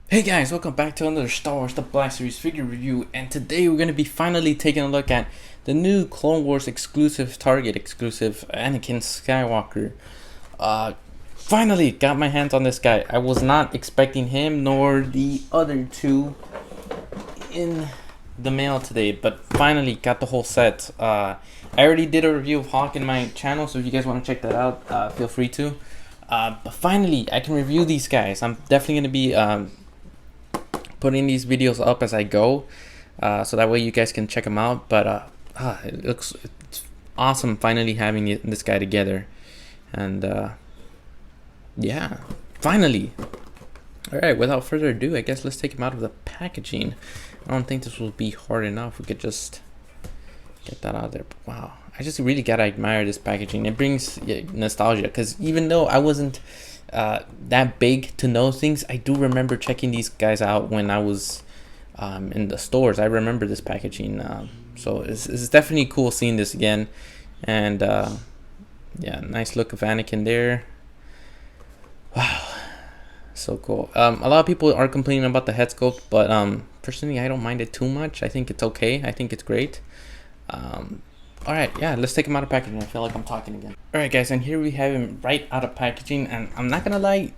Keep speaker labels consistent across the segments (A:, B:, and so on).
A: Hey guys, welcome back to another Star Wars The Black Series figure review, and today we're going to be finally taking a look at the new Clone Wars exclusive, Target exclusive, Anakin Skywalker. Finally got my hands on this guy. I was not expecting him nor the other two in the mail today, but finally got the whole set. I already did a review of Hawk in my channel, so if you guys want to check that out, feel free to. But finally, I can review these guys. I'm definitely going to be putting these videos up as I go, so that way you guys can check them out. But it's awesome finally having this guy together, and yeah, finally. All right, without further ado, I guess let's take him out of the packaging. I don't think this will be hard enough. We could just get that out there. But wow, I just really gotta admire this packaging. It brings nostalgia, because even though I wasn't that big to know things, I do remember checking these guys out when I was in the stores. I remember this packaging, so it's definitely cool seeing this again. And yeah, nice look of Anakin there. Wow, so cool. A lot of people are complaining about the head sculpt, but personally I don't mind it too much. I think it's okay. I think it's great. All right, yeah, let's take him out of packaging. I feel like I'm talking again. All right, guys, and here we have him right out of packaging, and I'm not gonna lie,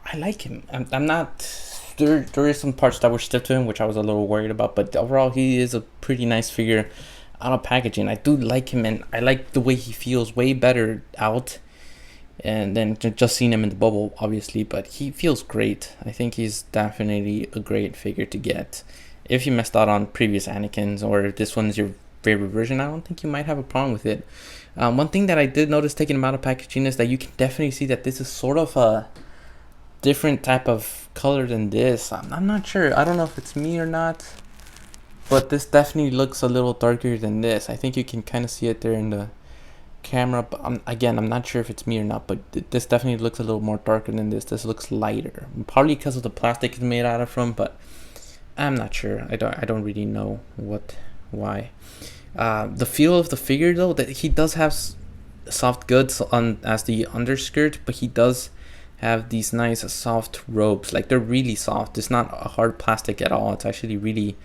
A: I like him. I'm not. There is some parts that were stiff to him, which I was a little worried about, but overall, he is a pretty nice figure out of packaging. I do like him, and I like the way he feels way better out, and then just seeing him in the bubble, obviously. But he feels great. I think he's definitely a great figure to get. If you missed out on previous Anakins, or if this one's your favorite version, I don't think you might have a problem with it. One thing that I did notice taking them out of packaging is that you can definitely see that this is sort of a different type of color than this. I'm not sure. I don't know if it's me or not, but this definitely looks a little darker than this. I think you can kind of see it there in the camera, but I'm not sure if it's me or not, but this definitely looks a little more darker than this. This looks lighter, probably because of the plastic it's made out of from, but I'm not sure. I don't really know why. The feel of the figure, though, that he does have soft goods on as the underskirt, but he does have these nice soft robes. Like, they're really soft. It's not a hard plastic at all. It's actually really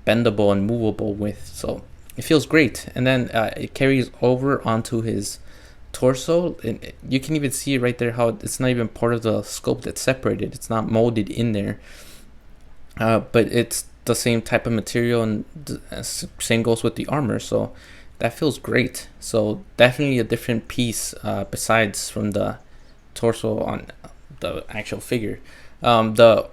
A: bendable and movable with, so it feels great. And then it carries over onto his torso, and you can even see right there how it's not even part of the sculpt that's separated. It's not molded in there, but it's the same type of material, and same goes with the armor, so that feels great. So definitely a different piece besides from the torso on the actual figure. The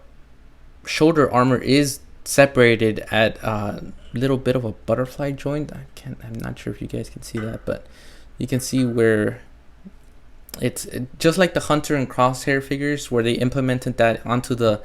A: shoulder armor is separated at a little bit of a butterfly joint. I'm not sure if you guys can see that, but you can see where it's just like the Hunter and Crosshair figures, where they implemented that onto the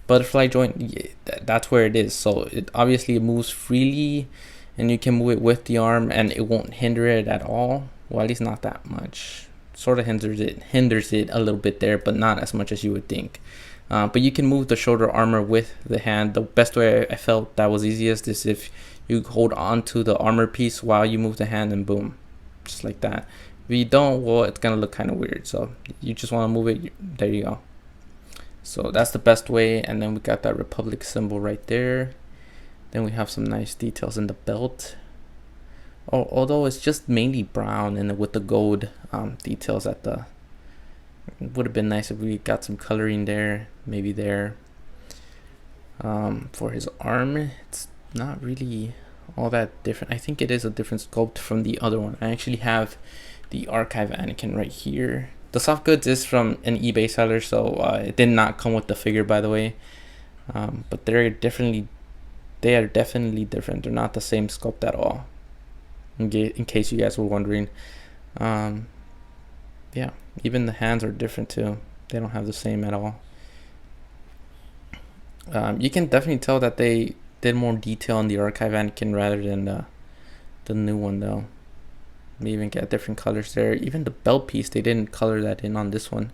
A: butterfly joint. That's where it is. So it obviously moves freely, and you can move it with the arm, and it won't hinder it at all. Well, at least not that much. Sort of hinders it a little bit there, but not as much as you would think. But you can move the shoulder armor with the hand. The best way I felt that was easiest is if you hold on to the armor piece while you move the hand, and boom, just like that. If you don't, well, it's gonna look kind of weird. So you just want to move it. There you go. So that's the best way. And then we got that Republic symbol right there. Then we have some nice details in the belt. Although it's just mainly brown, and with the gold details at the... It would have been nice if we got some coloring there, maybe there. For his arm, it's not really all that different. I think it is a different sculpt from the other one. I actually have the Archive Anakin right here. The soft goods is from an eBay seller, so it did not come with the figure, by the way. But they are definitely different. They're not the same sculpt at all, in case you guys were wondering. Yeah, even the hands are different too. They don't have the same at all. You can definitely tell that they did more detail on the Archive Anakin rather than the new one, though. They even get different colors there. Even the belt piece, they didn't color that in on this one,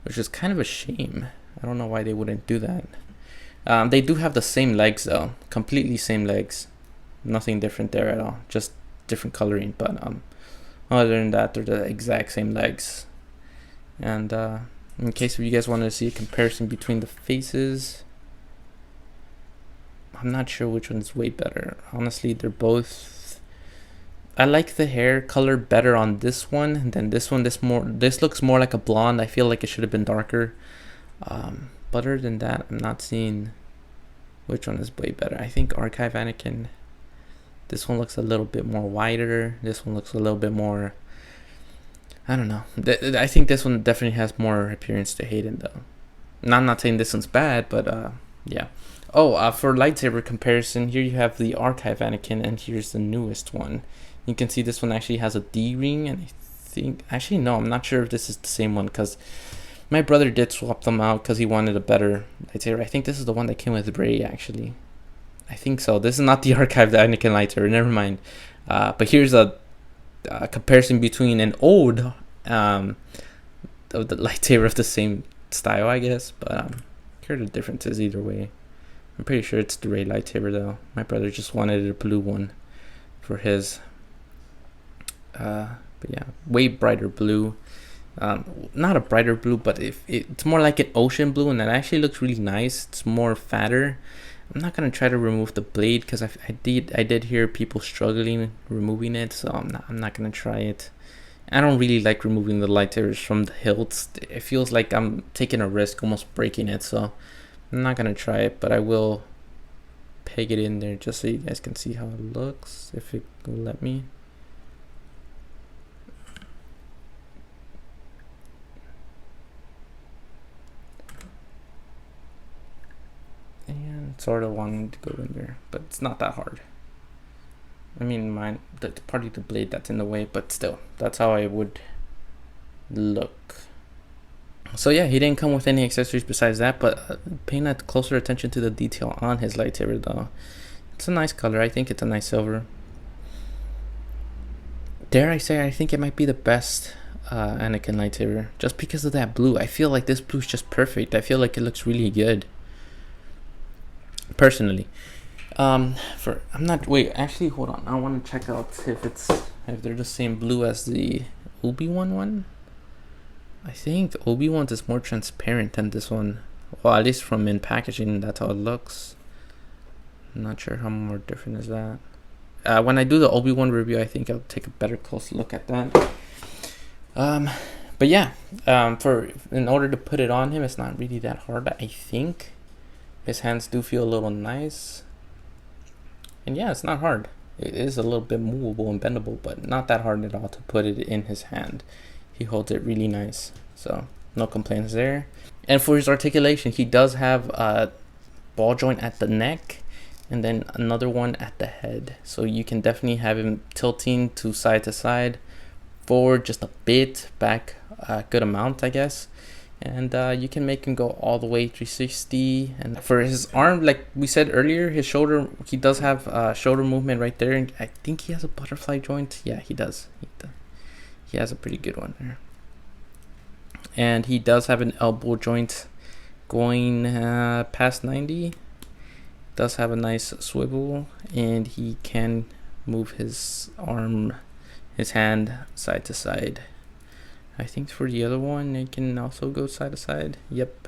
A: which is kind of a shame. I don't know why they wouldn't do that. They do have the same legs, though. Completely same legs. Nothing different there at all. Just different coloring. But other than that, they're the exact same legs. And In case if you guys wanted to see a comparison between the faces, I'm not sure which one is way better. Honestly, they're both. I like the hair color better on this one than this one. This looks more like a blonde. I feel like it should have been darker. But other than that, I'm not seeing which one is way better. I think Archive Anakin. This one looks a little bit more wider. This one looks a little bit more. I don't know. I think this one definitely has more appearance to Hayden though. I'm not saying this one's bad, but yeah. Oh, for lightsaber comparison, here you have the Archive Anakin, and here's the newest one. You can see this one actually has a D ring, and I think actually no, I'm not sure if this is the same one because my brother did swap them out because he wanted a better lightsaber. I think this is the one that came with Rey actually. I think so. This is not the Archived Anakin lightsaber. Never mind. But here's a comparison between an old the lightsaber of the same style, I guess. But here are the differences either way. I'm pretty sure it's the Rey lightsaber though. My brother just wanted a blue one for his. But yeah, way brighter blue. Not a brighter blue, but it's more like an ocean blue, and that actually looks really nice. It's more fatter. I'm not gonna try to remove the blade because I did hear people struggling removing it, so I'm not gonna try it. I don't really like removing the lightsabers from the hilts. It feels like I'm taking a risk, almost breaking it. So I'm not gonna try it, but I will peg it in there just so you guys can see how it looks, if it will let me. And sort of wanting to go in there, but it's not that hard. I mean, the part of the blade that's in the way, but still, that's how I would look. So yeah, he didn't come with any accessories besides that, but paying that closer attention to the detail on his lightsaber though. It's a nice color. I think it's a nice silver. Dare I say, I think it might be the best Anakin lightsaber, just because of that blue. I feel like this blue is just perfect. I feel like it looks really good. Personally, I'm not. Wait, actually, hold on. I want to check out if they're the same blue as the Obi-Wan one. I think the Obi-Wan's is more transparent than this one. Well, at least from in packaging, that's how it looks. I'm not sure how more different is that. When I do the Obi-Wan review, I think I'll take a better close look at that. But yeah, in order to put it on him, it's not really that hard. I think his hands do feel a little nice, and yeah, it's not hard. It is a little bit movable and bendable, but not that hard at all to put it in his hand. He holds it really nice, so no complaints there. And for his articulation, he does have a ball joint at the neck and then another one at the head, so you can definitely have him tilting to side, forward just a bit, back a good amount, I guess. And you can make him go all the way 360. And for his arm, like we said earlier, his shoulder, he does have shoulder movement right there. And I think he has a butterfly joint. Yeah, he does. He has a pretty good one there. And he does have an elbow joint going past 90. Does have a nice swivel, and he can move his arm, his hand side to side. I think for the other one, it can also go side to side. Yep,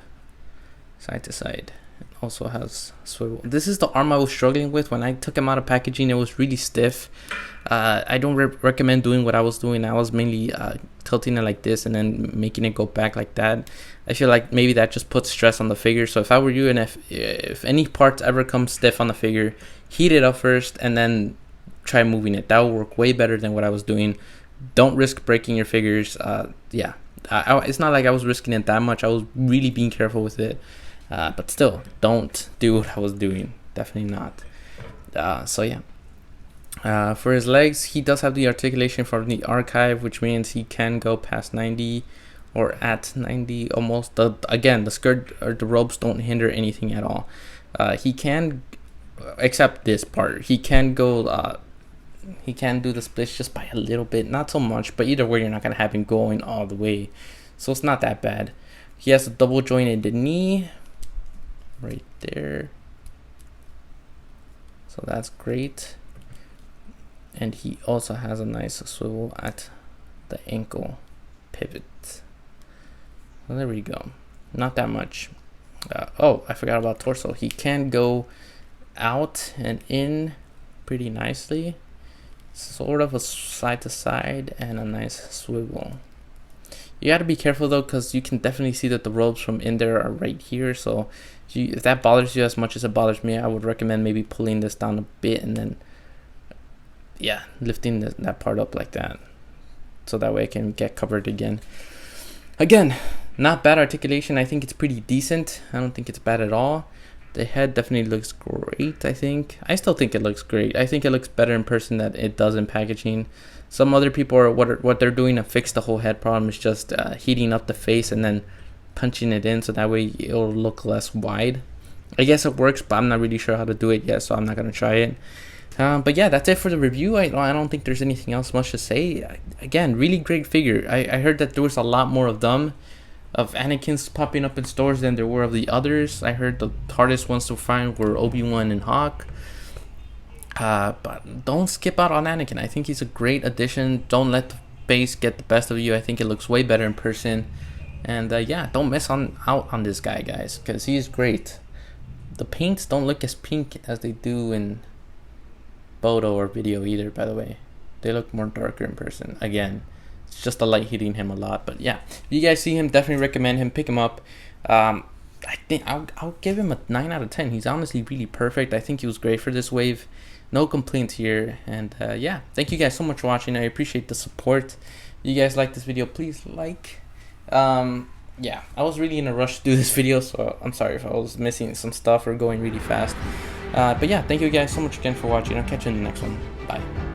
A: side to side. It also has swivel. This is the arm I was struggling with when I took him out of packaging. It was really stiff. I don't recommend doing what I was doing. I was mainly tilting it like this and then making it go back like that. I feel like maybe that just puts stress on the figure. So if I were you, and if any parts ever come stiff on the figure, heat it up first and then try moving it. That will work way better than what I was doing. Don't risk breaking your figures. Yeah, it's not like I was risking it that much. I was really being careful with it, but still, don't do what I was doing. Definitely not. So yeah, for his legs, he does have the articulation from the Archive, which means he can go past 90 or at 90 almost. Again, the skirt or the robes don't hinder anything at all. He can, except this part, he can go. He can do the splits just by a little bit, not so much, but either way, you're not going to have him going all the way. So it's not that bad. He has a double joint in the knee right there. So that's great. And he also has a nice swivel at the ankle pivot. So there we go. Not that much. Oh, I forgot about torso. He can go out and in pretty nicely. Sort of a side to side and a nice swivel. You got to be careful though, because you can definitely see that the robes from in there are right here. So if that bothers you as much as it bothers me, I would recommend maybe pulling this down a bit and then, yeah, lifting that part up like that. So that way I can get covered again. Again, not bad articulation. I think it's pretty decent. I don't think it's bad at all. The head definitely looks great, I think. I still think it looks great. I think it looks better in person than it does in packaging. Some other people are what they're doing to fix the whole head problem is just heating up the face and then punching it in so that way it'll look less wide. I guess it works, but I'm not really sure how to do it yet, so I'm not going to try it. But yeah, that's it for the review. I don't think there's anything else much to say. Again, really great figure. I heard that there was a lot more of them, of Anakin's popping up in stores than there were of the others. I heard the hardest ones to find were Obi-Wan and Hawk. But don't skip out on Anakin. I think he's a great addition. Don't let the base get the best of you. I think it looks way better in person. And yeah, don't miss out on this guy, guys, because he's great. The paints don't look as pink as they do in photo or video either, by the way. They look more darker in person. Again, it's just the light hitting him a lot. But yeah, if you guys see him, definitely recommend him. Pick him up. I think I'll give him a 9 out of 10. He's honestly really perfect. I think he was great for this wave. No complaints here. And yeah, thank you guys so much for watching. I appreciate the support. If you guys like this video, please like. Yeah, I was really in a rush to do this video, so I'm sorry if I was missing some stuff or going really fast. But yeah, thank you guys so much again for watching. I'll catch you in the next one. Bye.